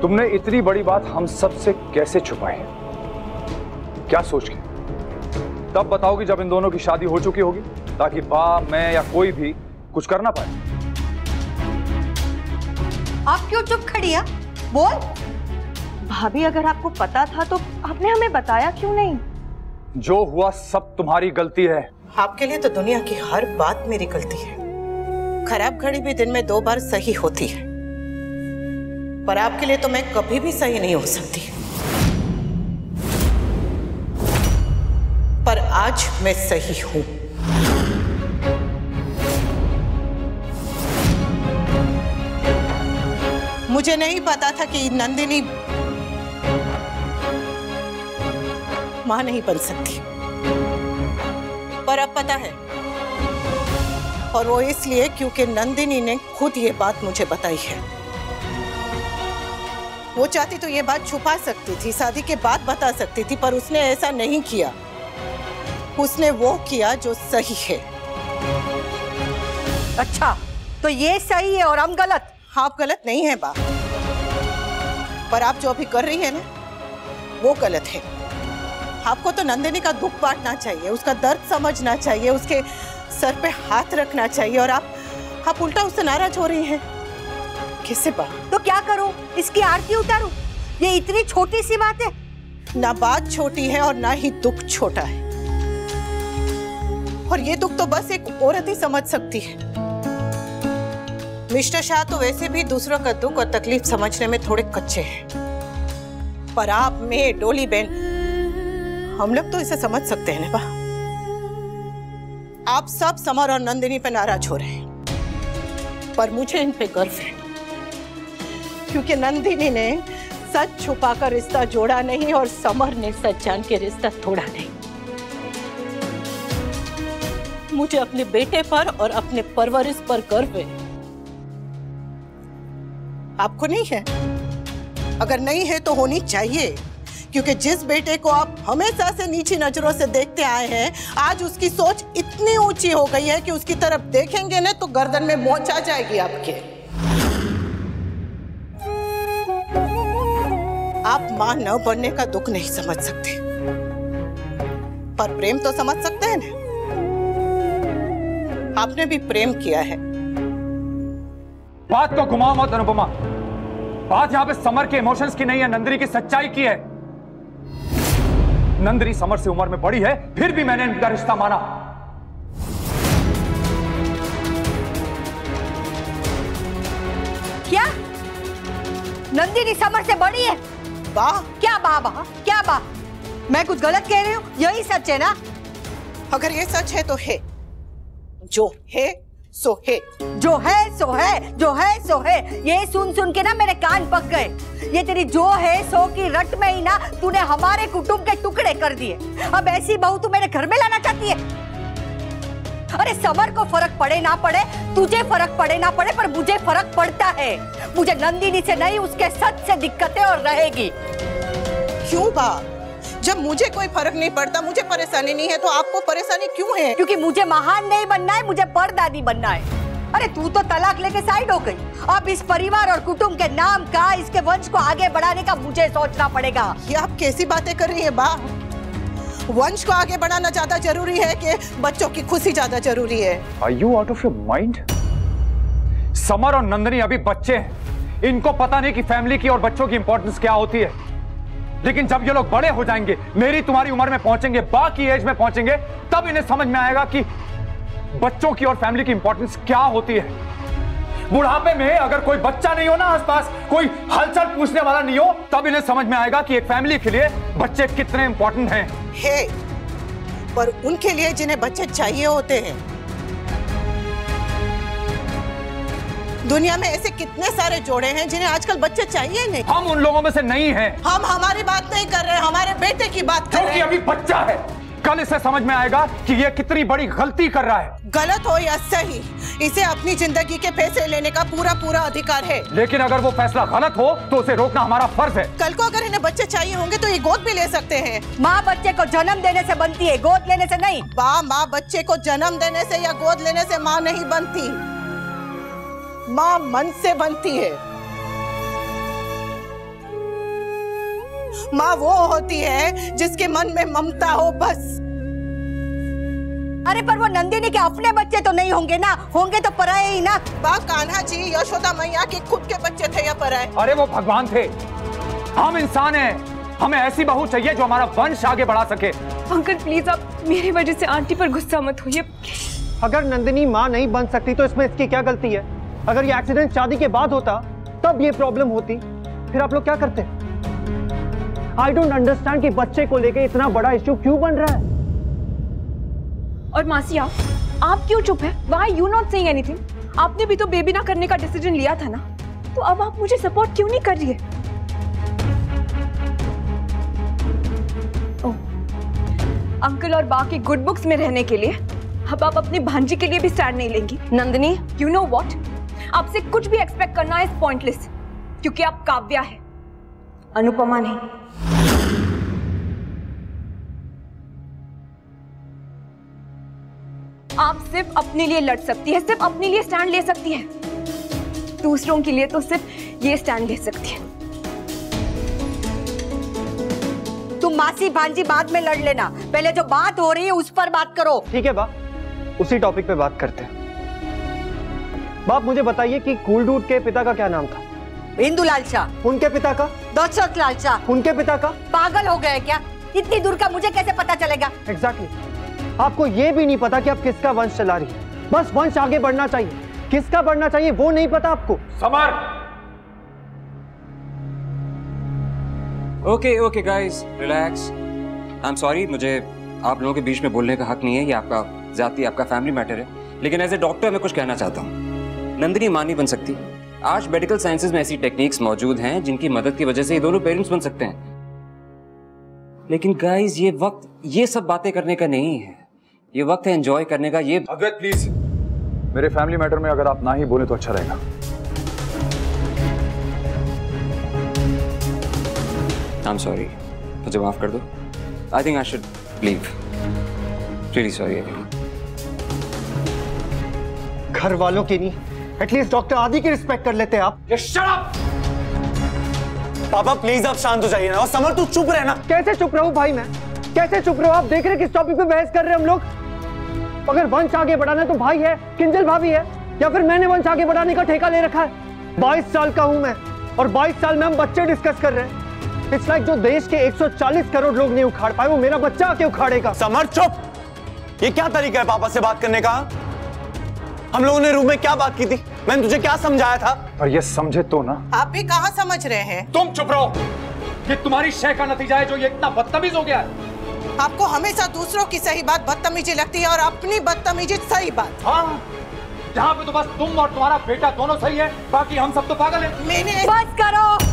तुमने इतनी बड़ी बात हम सबसे कैसे छुपाई है? क्या सोच के? तब बताओगी जब इन दोनों की शादी हो चुकी होगी, ताकि बाप, मैं या कोई भी कुछ कर ना पाए। आप क्यों चुप खड़ी हैं? बोल। भाभी, अगर आपको पता था तो आपने हमें बताया क्यों नहीं? जो हुआ सब तुम्हारी गलती है। आपके लिए तो दुनिया की हर बात मेरी गलती है। खराब घड़ी भी दिन में 2 बार सही होती है, पर आपके लिए तो मैं कभी भी सही नहीं हो सकती। पर आज मैं सही हूं। मुझे नहीं पता था कि नंदिनी मां नहीं बन सकती, पर अब पता है। और वो इसलिए क्योंकि नंदिनी ने खुद ये बात मुझे बताई है। वो चाहती तो ये बात छुपा सकती थी, शादी के बाद बता सकती थी, पर उसने ऐसा नहीं किया। उसने वो किया जो सही है। अच्छा, तो ये सही है और हम गलत? आप गलत नहीं है बा, पर आप जो अभी कर रही है ना, वो गलत है। आपको तो नंदिनी का दुख बांटना चाहिए, उसका दर्द समझना चाहिए, उसके सर पे हाथ रखना चाहिए, और आप उल्टा उससे नाराज हो रही हैं। किससे बा? तो क्या करूं? इसकी आरती उतारूं? ये इतनी छोटी सी बात है। ना बात छोटी है और ना ही दुख छोटा है। और ये दुख तो बस एक औरत ही समझ सकती है। मिस्टर शाह तो वैसे भी दूसरों का दुख और तकलीफ समझने में थोड़े कच्चे हैं, पर आप, मैं, डोली बहन, हम लोग तो इसे समझ सकते हैं ना बा। आप सब समर और नंदिनी पे नाराज हो रहे हैं, पर मुझे इन पे गर्व है, क्योंकि नंदिनी ने सच छुपाकर रिश्ता जोड़ा नहीं और समर ने सच जान के रिश्ता तोड़ा नहीं। मुझे अपने बेटे पर और अपने परवरिश पर गर्व है। आपको नहीं है? अगर नहीं है तो होनी चाहिए, क्योंकि जिस बेटे को आप हमेशा से नीची नजरों से देखते आए हैं, आज उसकी सोच इतनी ऊंची हो गई है कि उसकी तरफ देखेंगे ना तो गर्दन में मोच आ जाएगी आपके। आप मां न बनने का दुख नहीं समझ सकते, पर प्रेम तो समझ सकते हैं ना। आपने भी प्रेम किया है। बात को घुमाओ मत अनुपमा। बात यहां पे समर के इमोशंस की नहीं है, नंदिनी की सच्चाई की है। नंदिनी समर से उम्र में बड़ी है, फिर भी मैंने इनका रिश्ता माना। क्या नंदिनी समर से बड़ी है? वाह! क्या बाबा, क्या बा? मैं कुछ गलत कह रही हूँ? यही सच है ना? अगर ये सच है तो है, जो है सो है। जो है सो है, जो है सो है। ये सुन सुन के ना मेरे कान पक गए। ये तेरी जो है सो की रट में ही ना तूने हमारे कुटुंब के टुकड़े कर दिए। अब ऐसी बहू तू मेरे घर में लाना चाहती है? अरे समर को फर्क पड़े ना पड़े, तुझे फर्क पड़े ना पड़े, पर मुझे फर्क पड़ता है। मुझे नंदिनी से नहीं, उसके सच से दिक्कत है और रहेगी। क्यों बा? जब मुझे कोई फर्क नहीं पड़ता, मुझे परेशानी नहीं है, तो आपको परेशानी क्यों है? क्योंकि मुझे महान नहीं बनना है, मुझे परदादी बनना है। अरे तू तो तलाक लेके साइड हो गई। अब इस परिवार और कुटुंब के नाम का, इसके वंश को आगे बढ़ाने का मुझे सोचना पड़ेगा। ये आप कैसी बातें कर रही है बा? वंश को आगे बढ़ाना ज्यादा जरूरी है कि बच्चों की खुशी ज्यादा जरूरी है? Are you out of your mind? Summer और नंदिनी अभी बच्चे हैं। इनको पता नहीं कि फैमिली की और बच्चों की इंपॉर्टेंस क्या होती है। लेकिन जब ये लोग बड़े हो जाएंगे, मेरी तुम्हारी उम्र में पहुंचेंगे, बाकी एज में पहुंचेंगे, तब इन्हें समझ में आएगा कि बच्चों की और फैमिली की इंपॉर्टेंस क्या होती है। बुढ़ापे में अगर कोई बच्चा नहीं हो ना आसपास, कोई हलचल पूछने वाला नहीं हो, तब इन्हें समझ में आएगा कि एक फैमिली के लिए बच्चे कितने इंपॉर्टेंट हैं। है, पर उनके लिए जिन्हें बच्चे चाहिए होते हैं। दुनिया में ऐसे कितने सारे जोड़े हैं जिन्हें आजकल बच्चे चाहिए नहीं। हम उन लोगों में से नहीं हैं। हम हमारी बात नहीं कर रहे, हमारे बेटे की बात कर रहे हैं। क्योंकि अभी बच्चा है। कल इसे समझ में आएगा कि ये कितनी बड़ी गलती कर रहा है। गलत हो या सही, इसे अपनी जिंदगी के फैसले लेने का पूरा अधिकार है। लेकिन अगर वो फैसला गलत हो तो उसे रोकना हमारा फर्ज है। कल को अगर इन्हें बच्चे चाहिए होंगे तो ये गोद भी ले सकते हैं। माँ बच्चे को जन्म देने से बनती है, गोद लेने से नहीं। माँ बच्चे को जन्म देने से या गोद लेने से माँ नहीं बनती, माँ मन से बनती है। माँ वो होती है जिसके मन में ममता हो बस। अरे पर वो नंदिनी के अपने बच्चे तो नहीं होंगे ना, होंगे तो पराये ही ना। बा कान्हा जी यशोदा मैया के खुद के बच्चे थे या पराये? अरे वो भगवान थे, हम इंसान हैं। हमें ऐसी बहू चाहिए जो हमारा वंश आगे बढ़ा सके। अंकल प्लीज आप मेरी वजह से आंटी पर गुस्सा मत होइए। अगर नंदिनी माँ नहीं बन सकती तो इसमें इसकी क्या गलती है? अगर ये एक्सीडेंट शादी के बाद होता तब ये प्रॉब्लम होती, फिर आप लोग क्या करते? आई डोंट अंडरस्टैंड कि बच्चे को लेके इतना बड़ा इश्यू क्यों बन रहा है। और मासी आप क्यों चुप है? Why you not saying anything? आपने भी तो बेबी ना करने का डिसीजन लिया था ना, तो अब आप मुझे सपोर्ट क्यों नहीं कर रही है? अंकल और बा की गुड बुक्स में रहने के लिए अब आप अपनी भांजी के लिए भी स्टैंड नहीं लेंगी। नंदिनी यू नो व्हाट, आपसे कुछ भी एक्सपेक्ट करना है पॉइंटलेस, क्योंकि आप काव्या है, अनुपमा नहीं। आप सिर्फ अपने लिए लड़ सकती है, सिर्फ अपने लिए स्टैंड ले सकती है, दूसरों के लिए तो सिर्फ ये स्टैंड ले सकती है। तुम मासी भांजी बाद में लड़ लेना, पहले जो बात हो रही है उस पर बात करो। ठीक है बा, उसी टॉपिक पे बात करते हैं। बाप मुझे बताइए कि कूल डूड के पिता का क्या नाम था? इंदुलाल शाह। उनके पिता का? दशरथ लाल शाह। उनके पिता का? पागल हो गए क्या? इतनी दूर का मुझे कैसे पता चलेगा? एग्जैक्टली। आपको ये भी नहीं पता कि आप किसका वंश चला रही है, बस वंश आगे बढ़ना चाहिए, किसका बढ़ना चाहिए वो नहीं पता आपको। Summer, okay guys relax. I am sorry, मुझे आप लोगों के बीच में बोलने का हक नहीं है, ये आपका जाति आपका फैमिली मैटर है, लेकिन एज ए डॉक्टर मैं कुछ कहना चाहता हूँ। नंदिनी मां नहीं बन सकती। आज मेडिकल साइंसेज में ऐसी टेक्निक्स मौजूद हैं जिनकी मदद की वजह से ये दोनों पेरेंट्स बन सकते हैं, लेकिन गाइस ये वक्त ये सब बातें करने का नहीं है, ये वक्त है एंजॉय करने का। ये अद्वैत प्लीज, मेरे फैमिली मैटर में अगर आप ना ही बोले तो अच्छा रहेगा। आई एम सॉरी, मुझे माफ कर दो। I think I should leave. Really sorry. घर वालों की नहीं, एटलीस्ट डॉक्टर आदि की रिस्पेक्ट कर लेते हैं आप। Shut up! पापा प्लीज आप शांत हो जाइए ना। और समर तू चुप रहना। कैसे चुप रहूं भाई मैं, कैसे चुप रहूं? आप देख रहे किस टॉपिक पे बहस कर रहे हैं हम लोग? अगर वंश आगे बढ़ाना है तो भाई है, किंजल भाभी है, या फिर मैंने वंश आगे बढ़ाने का ठेका ले रखा है? 22 साल का हूं मैं, और 22 साल में हम बच्चे डिस्कस कर रहे हैं। इट्स लाइक जो देश के 140 करोड़ लोग नहीं उखाड़ पाए वो मेरा बच्चा आके उखाड़ेगा। समर चुप! ये क्या तरीका है पापा से बात करने का? हम लोगों ने रूम में क्या बात की थी? मैंने तुझे क्या समझाया था? और ये समझे तो ना। आप भी कहाँ समझ रहे हैं? तुम चुप रहो, ये तुम्हारी शय का नतीजा है जो ये इतना बदतमीज हो गया है। आपको हमेशा दूसरों की सही बात बदतमीजी लगती है और अपनी बदतमीजी सही बात। हाँ, यहाँ पे तो बस तुम और तुम्हारा बेटा दोनों सही है, बाकी हम सब तो पागल हैं। मैंने बस करो।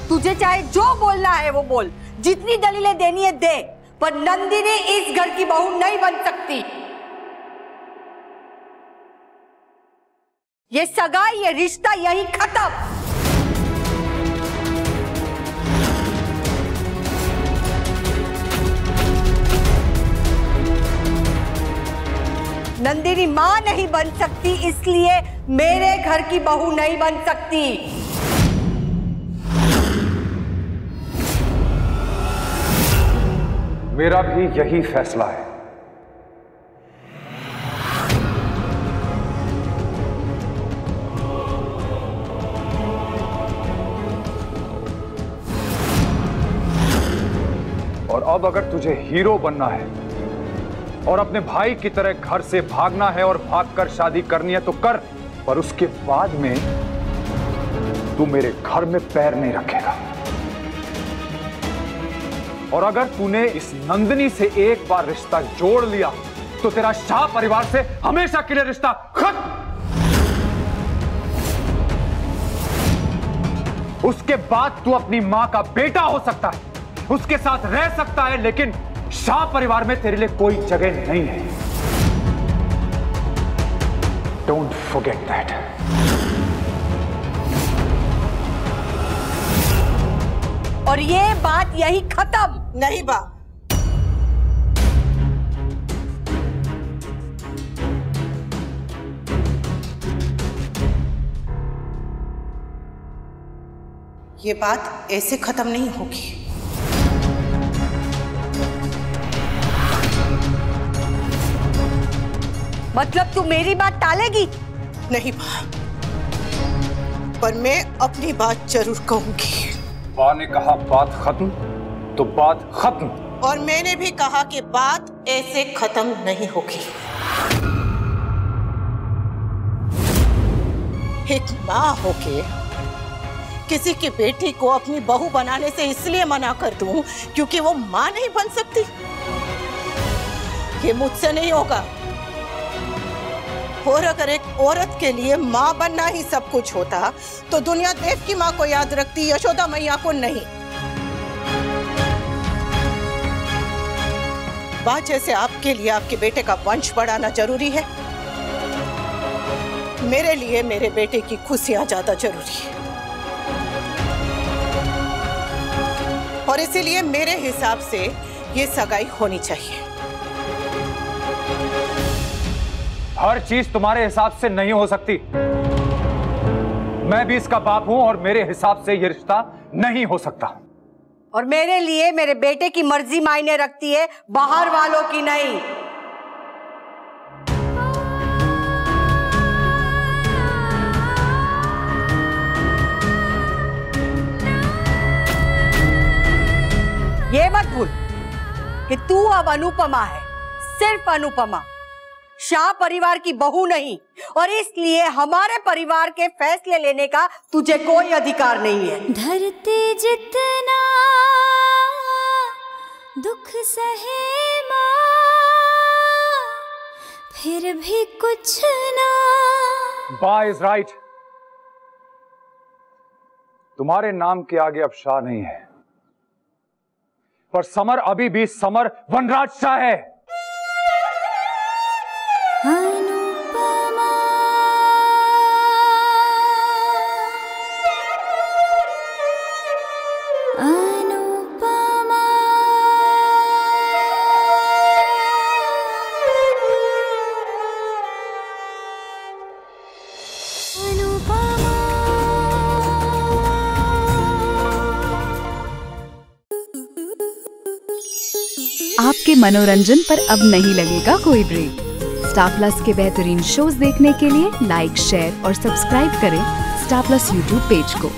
तुझे चाहे जो बोलना है वो बोल, जितनी दलीलें देनी है दे, पर नंदिनी इस घर की बहू नहीं बन सकती। ये सगाई, ये रिश्ता यही खत्म। नंदिनी मां नहीं बन सकती, इसलिए मेरे घर की बहू नहीं बन सकती। मेरा भी यही फैसला है। और अब अगर तुझे हीरो बनना है और अपने भाई की तरह घर से भागना है और भागकर शादी करनी है तो कर, पर उसके बाद में तू मेरे घर में पैर नहीं रखेगा। और अगर तूने इस नंदिनी से एक बार रिश्ता जोड़ लिया तो तेरा शाह परिवार से हमेशा के लिए रिश्ता खत्म। उसके बाद तू अपनी मां का बेटा हो सकता है, उसके साथ रह सकता है, लेकिन शाह परिवार में तेरे लिए कोई जगह नहीं है। Don't forget that. और ये बात यही खत्म। नहीं बा, ये बात ऐसे खत्म नहीं होगी। मतलब तू मेरी बात टालेगी? नहीं बा, पर मैं अपनी बात जरूर कहूंगी। बा ने कहा बात खत्म तो बात खत्म, और मैंने भी कहा कि बात ऐसे खत्म नहीं होगी। एक माँ होके किसी की बेटी को अपनी बहू बनाने से इसलिए मना कर दूं क्योंकि वो माँ नहीं बन सकती, ये मुझसे नहीं होगा। और अगर एक औरत के लिए माँ बनना ही सब कुछ होता तो दुनिया देव की माँ को याद रखती, यशोदा मैया को नहीं। बात जैसे आपके लिए आपके बेटे का वंश बढ़ाना जरूरी है, मेरे लिए मेरे बेटे की खुशियां ज्यादा जरूरी है। और इसीलिए मेरे हिसाब से ये सगाई होनी चाहिए। हर चीज तुम्हारे हिसाब से नहीं हो सकती। मैं भी इसका बाप हूं और मेरे हिसाब से ये रिश्ता नहीं हो सकता। और मेरे लिए मेरे बेटे की मर्जी मायने रखती है, बाहर वालों की नहीं। ये मत भूल कि तू अब अनुपमा है, सिर्फ अनुपमा, शाह परिवार की बहू नहीं। और इसलिए हमारे परिवार के फैसले लेने का तुझे कोई अधिकार नहीं है। धरती जितना दुख सहे माँ, फिर भी कुछ ना। बा इज राइट। तुम्हारे नाम के आगे अब शाह नहीं है, पर समर अभी भी समर वनराज शाह है। अनुपमा अनुपमा आपके मनोरंजन पर अब नहीं लगेगा कोई ब्रेक। स्टार प्लस के बेहतरीन शोज देखने के लिए लाइक, शेयर और सब्सक्राइब करें स्टार प्लस यूट्यूब पेज को।